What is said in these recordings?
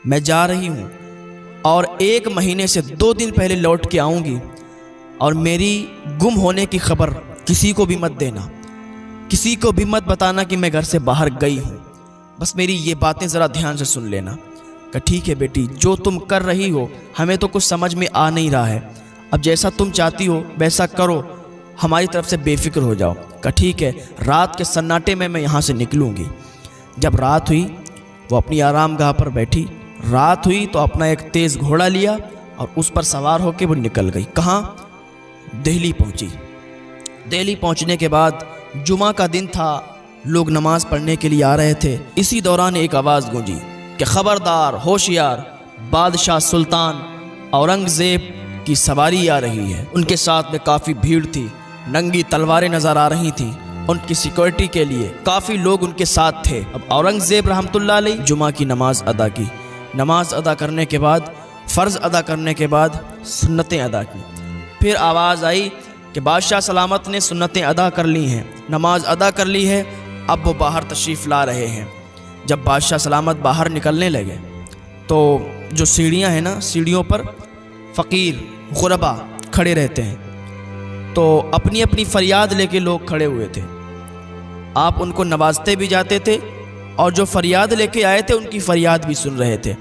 میں جا رہی ہوں اور 1 مہینے سے 2 دن پہلے لوٹ کے آؤں گی، اور میری گم ہونے کی خبر کسی کو بھی مت دینا، کسی کو بھی مت بتانا کہ میں گھر سے باہر گئی ہوں، بس میری یہ باتیں ذرا دھیان سے سن لینا۔ کہ ٹھیک ہے بیٹی، جو تم کر رہی ہو ہمیں تو کچھ سمجھ میں آ نہیں رہا ہے، اب جیسا تم چاہتی ہو ویسا کرو، ہماری طرف سے بے فکر ہو جاؤ۔ کہ ٹھیک ہے، رات کے سناٹے میں یہاں سے نکلوں گی۔ جب رات ہوئی وہ اپنی آرام گاہ پر بیٹھی، رات ہوئی تو اپنا ایک تیز گھوڑا لیا اور اس پر سوار ہو کے وہ نکل گئی۔ کہاں؟ دہلی پہنچی۔ دہلی پہنچنے کے بعد جمعہ کا دن تھا، لوگ نماز پڑھنے کے لیے آ رہے تھے۔ اسی دوران ایک آواز گونجی کہ خبردار، ہوشیار، بادشاہ سلطان اورنگزیب کی سواری آ رہی ہے۔ ان کے ساتھ میں کافی بھیڑ تھی، ننگی تلواریں نظر آ رہی تھیں، ان کی سیکورٹی کے لیے کافی لوگ ان کے ساتھ تھے۔ اب اورنگزیب رحمۃ اللہ علیہ جمعہ کی نماز ادا کی، نماز ادا کرنے کے بعد، فرض ادا کرنے کے بعد سنتیں ادا کی۔ پھر آواز آئی کہ بادشاہ سلامت نے سنتیں ادا کر لی ہیں، نماز ادا کر لی ہے، اب وہ باہر تشریف لا رہے ہیں۔ جب بادشاہ سلامت باہر نکلنے لگے تو جو سیڑھیاں ہیں نا، سیڑھیوں پر فقیر غربا کھڑے رہتے ہیں، تو اپنی اپنی فریاد لے کے لوگ کھڑے ہوئے تھے۔ آپ ان کو نوازتے بھی جاتے تھے اور جو فریاد لے کے آئے تھے ان کی فریاد بھی سن رہے تھے۔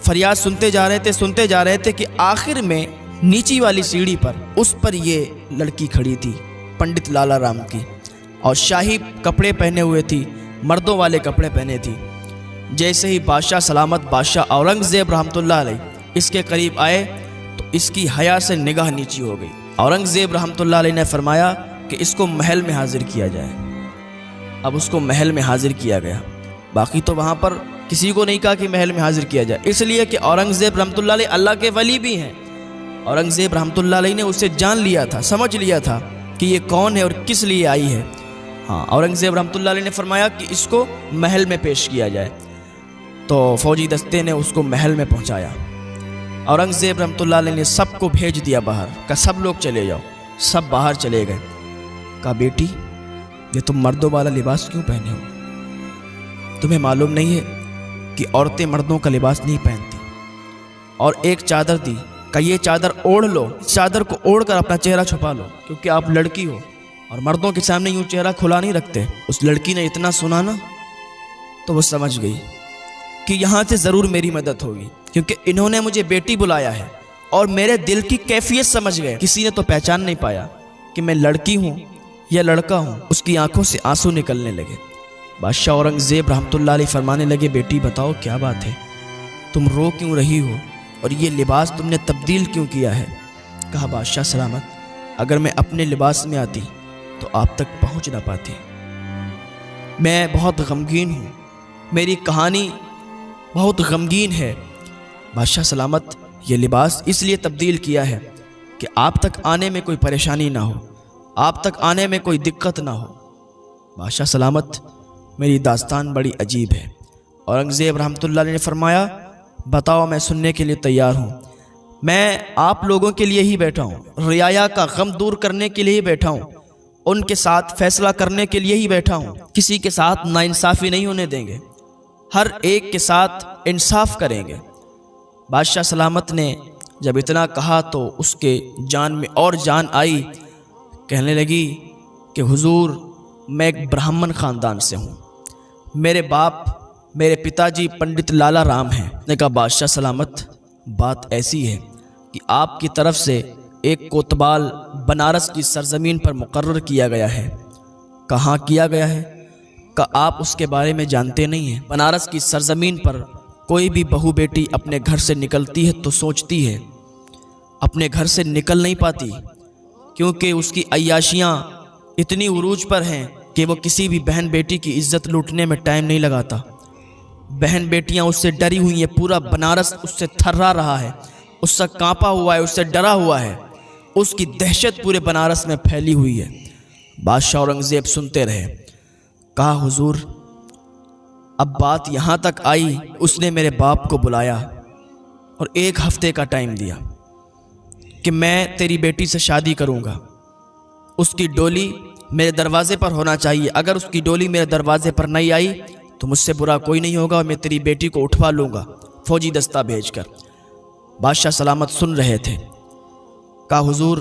فریاد سنتے جا رہے تھے کہ آخر میں نیچی والی سیڑھی پر، اس پر یہ لڑکی کھڑی تھی، پنڈت لالا رام کی، اور شاہی کپڑے پہنے ہوئے تھی، مردوں والے کپڑے پہنے تھی۔ جیسے ہی بادشاہ سلامت، بادشاہ اورنگزیب رحمۃ اللہ علیہ اس کے قریب آئے تو اس کی حیا سے نگاہ نیچی ہو گئی۔ اورنگزیب رحمۃ اللہ علیہ نے فرمایا کہ اس کو محل میں حاضر کیا جائے۔ اب اس کو محل میں حاضر کیا گیا۔ باقی تو وہاں پر کسی کو نہیں کہا کہ محل میں حاضر کیا جائے، اس لیے کہ اورنگزیب رحمۃ اللہ علیہ اللہ کے ولی بھی ہیں۔ اورنگزیب رحمۃ اللہ علیہ نے اسے جان لیا تھا، سمجھ لیا تھا کہ یہ کون ہے اور کس لیے آئی ہے۔ ہاں، اورنگزیب رحمۃ اللہ علیہ نے فرمایا کہ اس کو محل میں پیش کیا جائے، تو فوجی دستے نے اس کو محل میں پہنچایا۔ اورنگزیب رحمۃ اللہ علیہ نے سب کو بھیج دیا باہر، کہ سب لوگ چلے جاؤ۔ سب باہر چلے گئے۔ کہا بیٹی، یہ تم مردوں والا لباس کیوں پہنے ہو؟ تمہیں معلوم نہیں ہے کہ عورتیں مردوں کا لباس نہیں پہنتی؟ اور ایک چادر دی، کہ یہ چادر اوڑھ لو، اس چادر کو اوڑھ کر اپنا چہرہ چھپا لو، کیونکہ آپ لڑکی ہو اور مردوں کے سامنے یوں چہرہ کھلا نہیں رکھتے۔ اس لڑکی نے اتنا سنا نا تو وہ سمجھ گئی کہ یہاں سے ضرور میری مدد ہوگی، کیونکہ انہوں نے مجھے بیٹی بلایا ہے اور میرے دل کی کیفیت سمجھ گئے۔ کسی نے تو پہچان نہیں پایا کہ میں لڑکی ہوں یا لڑکا ہوں۔ اس کی آنکھوں سے آنسو نکلنے لگے۔ بادشاہ اورنگزیب رحمۃ اللہ علیہ فرمانے لگے، بیٹی بتاؤ کیا بات ہے، تم رو کیوں رہی ہو اور یہ لباس تم نے تبدیل کیوں کیا ہے؟ کہا بادشاہ سلامت، اگر میں اپنے لباس میں آتی تو آپ تک پہنچ نہ پاتی۔ میں بہت غمگین ہوں، میری کہانی بہت غمگین ہے۔ بادشاہ سلامت، یہ لباس اس لیے تبدیل کیا ہے کہ آپ تک آنے میں کوئی پریشانی نہ ہو، آپ تک آنے میں کوئی دقت نہ ہو۔ بادشاہ سلامت، میری داستان بڑی عجیب ہے۔ اورنگزیب رحمۃ اللہ علیہ نے فرمایا، بتاؤ، میں سننے کے لیے تیار ہوں۔ میں آپ لوگوں کے لیے ہی بیٹھا ہوں، رعایا کا غم دور کرنے کے لیے ہی بیٹھا ہوں، ان کے ساتھ فیصلہ کرنے کے لیے ہی بیٹھا ہوں۔ کسی کے ساتھ ناانصافی نہیں ہونے دیں گے، ہر ایک کے ساتھ انصاف کریں گے۔ بادشاہ سلامت نے جب اتنا کہا تو اس کے جان میں اور جان آئی، کہنے لگی کہ حضور، میں ایک برہمن خاندان سے ہوں، میرے باپ، میرے پتا جی پنڈت لالا رام ہیں۔ نے کہا بادشاہ سلامت، بات ایسی ہے کہ آپ کی طرف سے ایک کوتوال بنارس کی سرزمین پر مقرر کیا گیا ہے۔ کہاں کیا گیا ہے؟ کہ آپ اس کے بارے میں جانتے نہیں ہیں۔ بنارس کی سرزمین پر کوئی بھی بہو بیٹی اپنے گھر سے نکلتی ہے تو سوچتی ہے، اپنے گھر سے نکل نہیں پاتی، کیونکہ اس کی عیاشیاں اتنی عروج پر ہیں کہ وہ کسی بھی بہن بیٹی کی عزت لوٹنے میں ٹائم نہیں لگاتا۔ بہن بیٹیاں اس سے ڈری ہوئی ہیں، پورا بنارس اس سے تھرا رہا ہے، اس سے کانپا ہوا ہے، اس سے ڈرا ہوا ہے، اس کی دہشت پورے بنارس میں پھیلی ہوئی ہے۔ بادشاہ اورنگزیب سنتے رہے۔ کہا حضور، اب بات یہاں تک آئی، اس نے میرے باپ کو بلایا اور 1 ہفتے کا ٹائم دیا کہ میں تیری بیٹی سے شادی کروں گا، اس کی ڈولی میرے دروازے پر ہونا چاہیے، اگر اس کی ڈولی میرے دروازے پر نہیں آئی تو مجھ سے برا کوئی نہیں ہوگا اور میں تیری بیٹی کو اٹھوا لوں گا، فوجی دستہ بھیج کر۔ بادشاہ سلامت سن رہے تھے۔ کہا حضور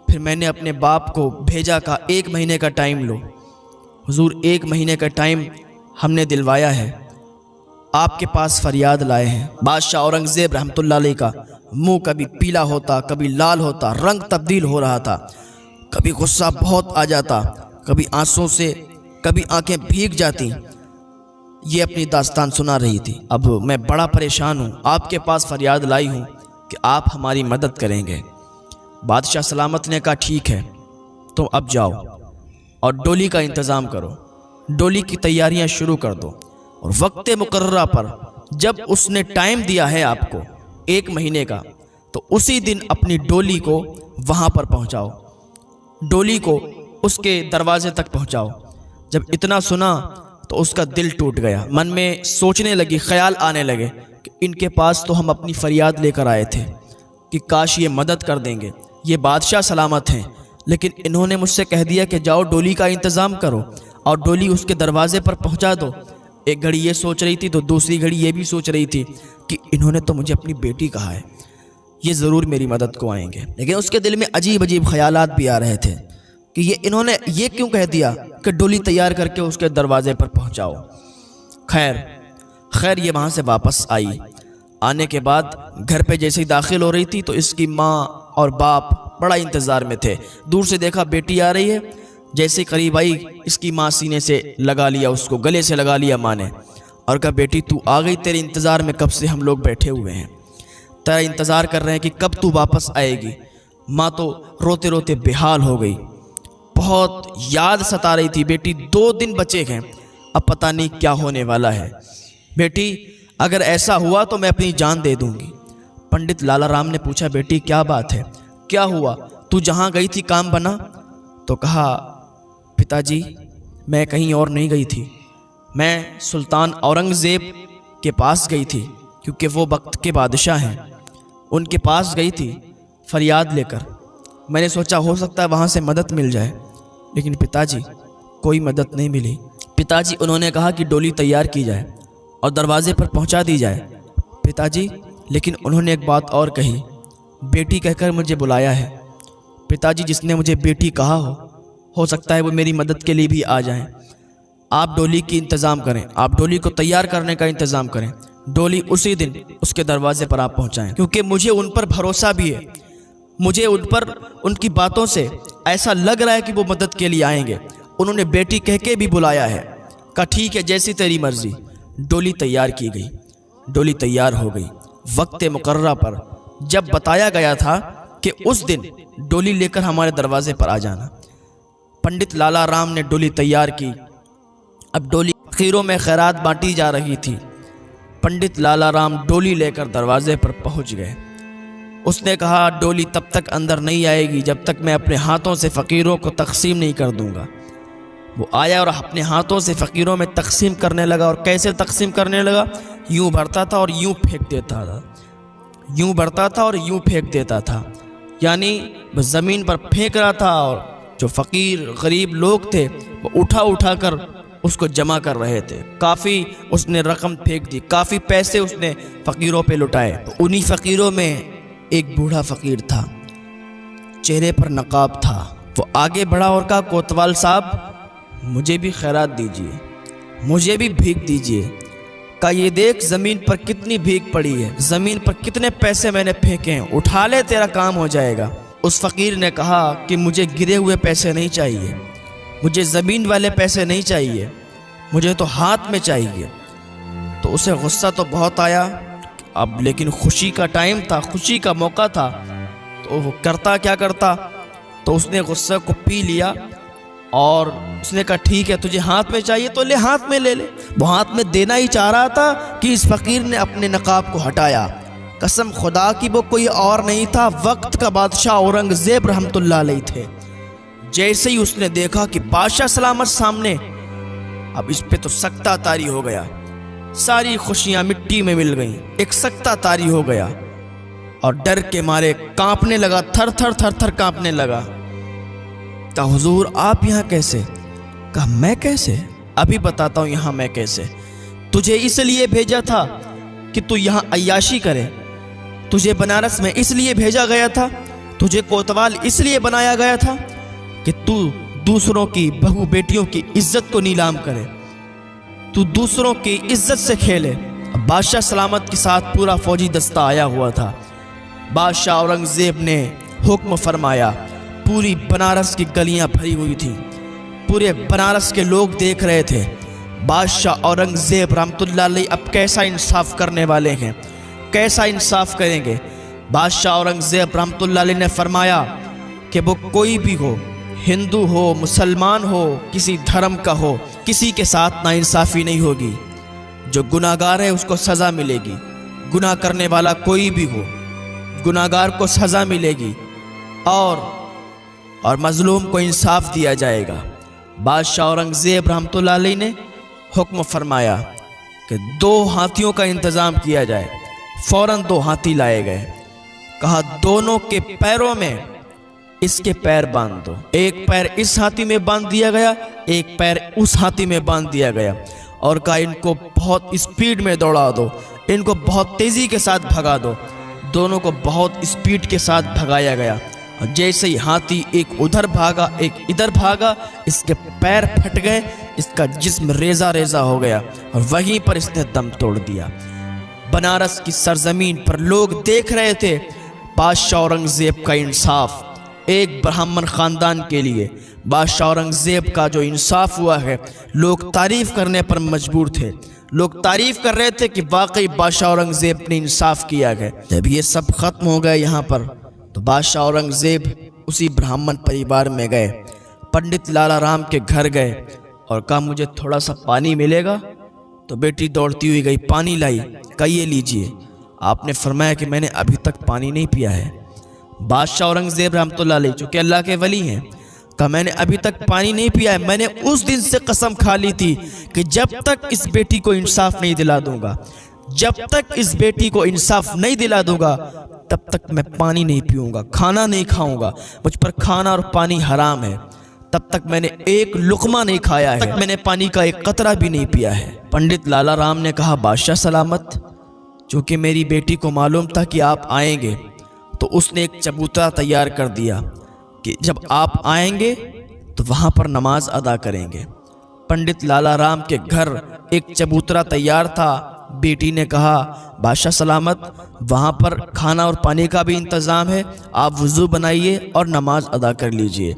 پھر میں نے اپنے باپ کو بھیجا، کہا 1 مہینے کا ٹائم لو۔ حضور 1 مہینے کا ٹائم ہم نے دلوایا ہے، آپ کے پاس فریاد لائے ہیں۔ بادشاہ اورنگزیب رحمۃ اللہ علیہ کا منہ کبھی پیلا ہوتا، کبھی لال ہوتا، رنگ تبدیل ہو رہا تھا، کبھی غصہ بہت آ جاتا، کبھی آنسوں سے کبھی آنکھیں بھیگ جاتی۔ یہ اپنی داستان سنا رہی تھی۔ اب میں بڑا پریشان ہوں، آپ کے پاس فریاد لائی ہوں کہ آپ ہماری مدد کریں گے۔ بادشاہ سلامت نے کہا ٹھیک ہے، تم اب جاؤ اور ڈولی کا انتظام کرو، ڈولی کی تیاریاں شروع کر دو، اور وقت مقررہ پر جب اس نے ٹائم دیا ہے آپ کو 1 مہینے کا، تو اسی دن اپنی ڈولی کو وہاں پر پہنچاؤ، ڈولی کو اس کے دروازے تک پہنچاؤ۔ جب اتنا سنا تو اس کا دل ٹوٹ گیا، من میں سوچنے لگی، خیال آنے لگے کہ ان کے پاس تو ہم اپنی فریاد لے کر آئے تھے کہ کاش یہ مدد کر دیں گے، یہ بادشاہ سلامت ہیں، لیکن انہوں نے مجھ سے کہہ دیا کہ جاؤ ڈولی کا انتظام کرو اور ڈولی اس کے دروازے پر پہنچا دو۔ ایک گھڑی یہ سوچ رہی تھی تو دوسری گھڑی یہ بھی سوچ رہی تھی کہ انہوں نے تو مجھے اپنی بیٹی کہا ہے، یہ ضرور میری مدد کو آئیں گے، لیکن اس کے دل میں عجیب عجیب خیالات بھی آ رہے تھے کہ انہوں نے یہ کیوں کہہ دیا کہ ڈولی تیار کر کے اس کے دروازے پر پہنچاؤ۔ خیر یہ وہاں سے واپس آئی۔ آنے کے بعد گھر پہ جیسے ہی داخل ہو رہی تھی تو اس کی ماں اور باپ بڑا انتظار میں تھے۔ دور سے دیکھا بیٹی آ رہی ہے، جیسے قریب آئی اس کی ماں سینے سے لگا لیا، اس کو گلے سے لگا لیا ماں نے، اور کہا بیٹی تو آ گئی، تیرے انتظار میں کب سے ہم لوگ بیٹھے ہوئے ہیں، تیرا انتظار کر رہے ہیں کہ کب تو واپس آئے گی۔ ماں تو روتے روتے بے حال ہو گئی، بہت یاد ستا رہی تھی، بیٹی 2 دن بچے ہیں، اب پتہ نہیں کیا ہونے والا ہے، بیٹی اگر ایسا ہوا تو میں اپنی جان دے دوں گی۔ پنڈت لالا رام نے پوچھا بیٹی کیا بات ہے، کیا ہوا، تو جہاں گئی تھی کام بنا؟ تو کہا پتا جی میں کہیں اور نہیں گئی تھی، میں سلطان اورنگزیب کے پاس گئی تھی، کیونکہ وہ وقت کے بادشاہ ہیں، ان کے پاس گئی تھی فریاد لے کر۔ میں نے سوچا ہو سکتا ہے وہاں سے مدد مل جائے، لیکن پتا جی کوئی مدد نہیں ملی۔ پتا جی انہوں نے کہا کہ ڈولی تیار کی جائے اور دروازے پر پہنچا دی جائے۔ پتا جی لیکن انہوں نے ایک بات اور کہی، بیٹی کہہ کر مجھے بلایا ہے۔ پتا جی جس نے مجھے بیٹی کہا ہو سکتا ہے وہ میری مدد کے لیے بھی آ جائیں۔ آپ ڈولی کی انتظام کریں، آپ ڈولی کو تیار کرنے کا انتظام کریں، ڈولی اسی دن اس کے دروازے پر آپ پہنچائیں، کیونکہ مجھے ان پر بھروسہ بھی ہے، مجھے ان پر ان کی باتوں سے ایسا لگ رہا ہے کہ وہ مدد کے لیے آئیں گے۔ انہوں نے بیٹی کہہ کے بھی بلایا ہے۔ کہا ٹھیک ہے جیسی تیری مرضی۔ ڈولی تیار کی گئی، ڈولی تیار ہو گئی وقت مقررہ پر، جب بتایا گیا تھا کہ اس دن ڈولی لے کر ہمارے دروازے پر آ جانا۔ پنڈت لالا رام نے ڈولی تیار کی۔ اب ڈولی فقیروں میں خیرات بانٹی جا رہی تھی۔ پنڈت لالا رام ڈولی لے کر دروازے پر پہنچ گئے۔ اس نے کہا ڈولی تب تک اندر نہیں آئے گی جب تک میں اپنے ہاتھوں سے فقیروں کو تقسیم نہیں کر دوں گا۔ وہ آیا اور اپنے ہاتھوں سے فقیروں میں تقسیم کرنے لگا، اور کیسے تقسیم کرنے لگا، یوں بھرتا تھا اور یوں پھینک دیتا تھا، یوں بھرتا تھا اور یوں پھینک دیتا تھا، یعنی وہ زمین پر پھینک رہا تھا، اور جو فقیر غریب لوگ تھے وہ اٹھا کر اس کو جمع کر رہے تھے۔ کافی اس نے رقم پھینک دی، کافی پیسے اس نے فقیروں پہ لٹائے۔ انہی فقیروں میں ایک بوڑھا فقیر تھا، چہرے پر نقاب تھا۔ وہ آگے بڑھا اور کہا کوتوال صاحب مجھے بھی خیرات دیجیے، مجھے بھی بھیک دیجیے۔ کہا یہ دیکھ زمین پر کتنی بھیک پڑی ہے، زمین پر کتنے پیسے میں نے پھینکے ہیں، اٹھا لے تیرا کام ہو جائے گا۔ اس فقیر نے کہا کہ مجھے گرے ہوئے پیسے نہیں چاہیے، مجھے زمین والے پیسے نہیں چاہیے، مجھے تو ہاتھ میں چاہیے۔ تو اسے غصہ تو بہت آیا، اب لیکن خوشی کا ٹائم تھا، خوشی کا موقع تھا، تو وہ کیا کرتا، تو اس نے غصہ کو پی لیا اور اس نے کہا ٹھیک ہے تجھے ہاتھ میں چاہیے تو لے، ہاتھ میں لے لے۔ وہ ہاتھ میں دینا ہی چاہ رہا تھا کہ اس فقیر نے اپنے نقاب کو ہٹایا۔ قسم خدا کی وہ کوئی اور نہیں تھا، وقت کا بادشاہ اورنگزیب رحمۃ اللہ علیہ تھے۔ جیسے ہی اس نے دیکھا کہ بادشاہ سلامت سامنے، اب اس پہ تو سکتہ طاری ہو گیا، ساری خوشیاں مٹی میں مل گئیں، ایک سکتہ طاری ہو گیا اور ڈر کے مارے کانپنے لگا، تھر تھر کانپنے لگا۔ کہا حضور آپ یہاں کیسے؟ کہا میں کیسے؟ ابھی بتاتا ہوں یہاں میں کیسے۔ تجھے اس لیے بھیجا تھا کہ تو یہاں عیاشی کرے؟ تجھے بنارس میں اس لیے بھیجا گیا تھا، تجھے کوتوال اس لیے بنایا گیا تھا کہ تو دوسروں کی بہو بیٹیوں کی عزت کو نیلام کرے، تو دوسروں کی عزت سے کھیلے۔ بادشاہ سلامت کے ساتھ پورا فوجی دستہ آیا ہوا تھا۔ بادشاہ اورنگزیب نے حکم فرمایا، پوری بنارس کی گلیاں بھری ہوئی تھیں، پورے بنارس کے لوگ دیکھ رہے تھے بادشاہ اورنگزیب رحمۃ اللہ علیہ اب کیسا انصاف کرنے والے ہیں، کیسا انصاف کریں گے۔ بادشاہ اورنگزیب رحمۃ اللہ علیہ نے فرمایا کہ وہ کوئی بھی ہو، ہندو ہو، مسلمان ہو، کسی دھرم کا ہو، کسی کے ساتھ ناانصافی نہیں ہوگی۔ جو گناہ گار ہے اس کو سزا ملے گی، گناہ کرنے والا کوئی بھی ہو، گناہ گار کو سزا ملے گی اور مظلوم کو انصاف دیا جائے گا۔ بادشاہ اورنگزیب رحمۃ اللہ علیہ نے حکم فرمایا کہ 2 ہاتھیوں کا انتظام کیا جائے۔ فوراً 2 ہاتھی لائے گئے، کہا دونوں کے پیروں میں اس کے پیر باندھ دو۔ ایک پیر اس ہاتھی میں باندھ دیا گیا، ایک پیر اس ہاتھی میں باندھ دیا گیا، اور کہا ان کو بہت اسپیڈ میں دوڑا دو، ان کو بہت تیزی کے ساتھ بھگا دو۔ دونوں کو بہت اسپیڈ کے ساتھ بھگایا گیا، اور جیسے ہی ہاتھی ایک ادھر بھاگا ایک ادھر بھاگا، اس کے پیر پھٹ گئے، اس کا جسم ریزہ ریزہ ہو گیا، اور وہیں پر اس نے دم توڑ دیا۔ بنارس کی سرزمین پر لوگ دیکھ رہے تھے بادشاہ اورنگزیب کا انصاف۔ ایک برہمن خاندان کے لیے بادشاہ اورنگزیب کا جو انصاف ہوا ہے، لوگ تعریف کرنے پر مجبور تھے، لوگ تعریف کر رہے تھے کہ واقعی بادشاہ اورنگزیب نے انصاف کیا ہے۔ جب یہ سب ختم ہو گئے یہاں پر، تو بادشاہ اورنگزیب اسی برہمن پریوار میں گئے، پنڈت لالا رام کے گھر گئے اور کہا مجھے تھوڑا سا پانی ملے گا؟ تو بیٹی دوڑتی ہوئی گئی، پانی لائی، کہا یہ لیجئے۔ آپ نے فرمایا کہ میں نے ابھی تک پانی نہیں پیا ہے۔ بادشاہ اورنگزیب رحمۃ اللہ علیہ چونکہ اللہ کے ولی ہیں، کہا میں نے ابھی تک پانی نہیں پیا ہے، میں نے اس دن سے قسم کھا لی تھی کہ جب تک اس بیٹی کو انصاف نہیں دلا دوں گا، جب تک اس بیٹی کو انصاف نہیں دلا دوں گا، تب تک میں پانی نہیں پیوں گا، کھانا نہیں کھاؤں گا، مجھ پر کھانا اور پانی حرام ہے۔ تب تک میں نے ایک لقمہ نہیں کھایا ہے، تب تک میں نے پانی کا ایک قطرہ بھی نہیں پیا ہے۔ پنڈت لالا رام نے کہا بادشاہ سلامت، چونکہ میری بیٹی کو معلوم تھا کہ آپ آئیں گے، تو اس نے ایک چبوترا تیار کر دیا کہ جب آپ آئیں گے تو وہاں پر نماز ادا کریں گے۔ پنڈت لالا رام کے گھر ایک چبوترا تیار تھا۔ بیٹی نے کہا بادشاہ سلامت، وہاں پر کھانا اور پانی کا بھی انتظام ہے، آپ وضو بنائیے اور نماز ادا کر لیجئے۔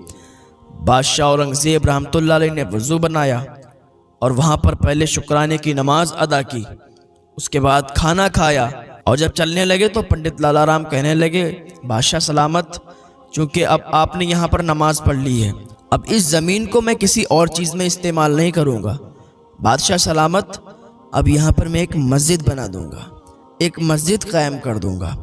بادشاہ اورنگزیب رحمۃ اللہ علیہ نے وضو بنایا اور وہاں پر پہلے شکرانے کی نماز ادا کی، اس کے بعد کھانا کھایا، اور جب چلنے لگے تو پنڈت لالا رام کہنے لگے بادشاہ سلامت، چونکہ اب آپ نے یہاں پر نماز پڑھ لی ہے، اب اس زمین کو میں کسی اور چیز میں استعمال نہیں کروں گا۔ بادشاہ سلامت، اب یہاں پر میں ایک مسجد بنا دوں گا، ایک مسجد قائم کر دوں گا،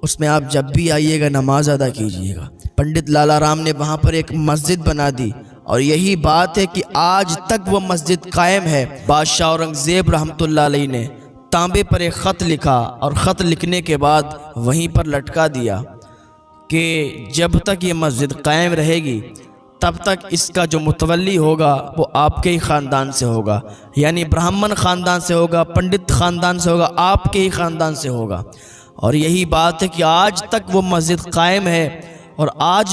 اس میں آپ جب بھی آئیے گا نماز ادا کیجیے گا۔ پنڈت لالا رام نے وہاں پر ایک مسجد بنا دی، اور یہی بات ہے کہ آج تک وہ مسجد قائم ہے۔ بادشاہ اورنگزیب رحمۃ اللہ علیہ نے تانبے پر ایک خط لکھا، اور خط لکھنے کے بعد وہیں پر لٹکا دیا کہ جب تک یہ مسجد قائم رہے گی تب تک اس کا جو متولی ہوگا وہ آپ کے ہی خاندان سے ہوگا، یعنی برہمن خاندان سے ہوگا، پنڈت خاندان سے ہوگا، آپ کے ہی خاندان سے ہوگا۔ اور یہی بات ہے کہ آج تک وہ مسجد قائم ہے، اور آج